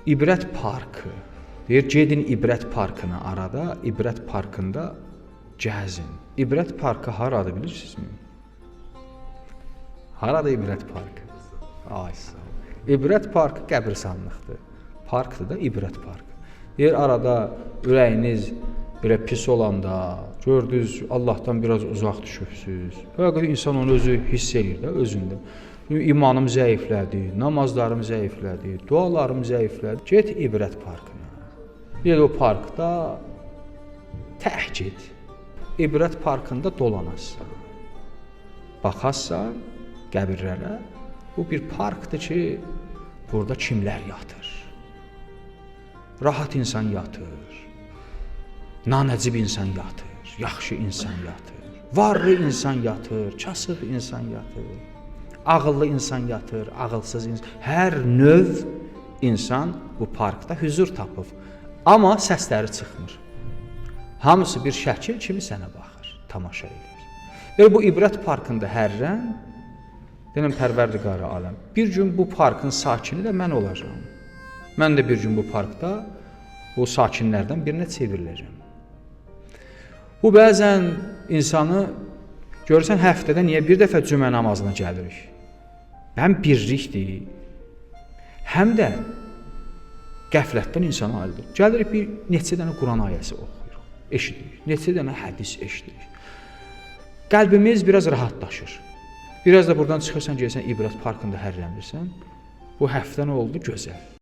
İbrət parkı. Deyir, gedin İbrət parkına arada, İbrət parkında gəzin. İbrət parkı haradır bilirsinizmi? Harada İbrət parkı? Ay sağ ol. İbrət parkı qəbirstanlıqdır. Parkdır da İbrət parkı. Deyir, arada ürəyiniz belə pis olanda, gördünüz, Allahdan biraz uzaq düşübsünüz. Fəqət insan onu özü hiss edir də, özündə. İmanım zəiflədi, namazlarım zəiflədi, dualarım zəiflədi. Get İbrət parkına. Bir o parkda tək get. İbrət parkında dolanasın. Baxarsan qəbirlərə. Bu bir parkdır ki, burada kimlər yatır? Rahat insan yatır. Nanəcib insan yatır. Yaxşı insan yatır. Varlı insan yatır. Kasıb insan yatır. Ağıllı insan yatır. Ağılsız insan. Hər növ insan bu parkda huzur tapıb. Amma səsləri çıxmır. Hamısı bir şəkil kimi sənə baxır, tamaşa edir. Və bu İbrət parkında hərrən deyirəm Pərverdigarı aləm. Bir gün bu parkın sakini də mən olacağam. Mən də bir gün bu parkda bu sakinlərdən birinə çevriləcəm. Bu bəzən insanı görürsən həftədə niyə bir dəfə cümə namazına gəlirik? Həm birlikdir, həm də qəflətdən insanı ayıldır. Gəlirik bir neçə dənə Quran ayəsi oxuyuruq, eşidirik. Neçə dənə hədis eşidirik. Qəlbimiz biraz rahatlaşır. Biraz da buradan çıxırsan, gəlsən İbrət parkında hərrənirsən. Bu həftə nə oldu? Gözəl.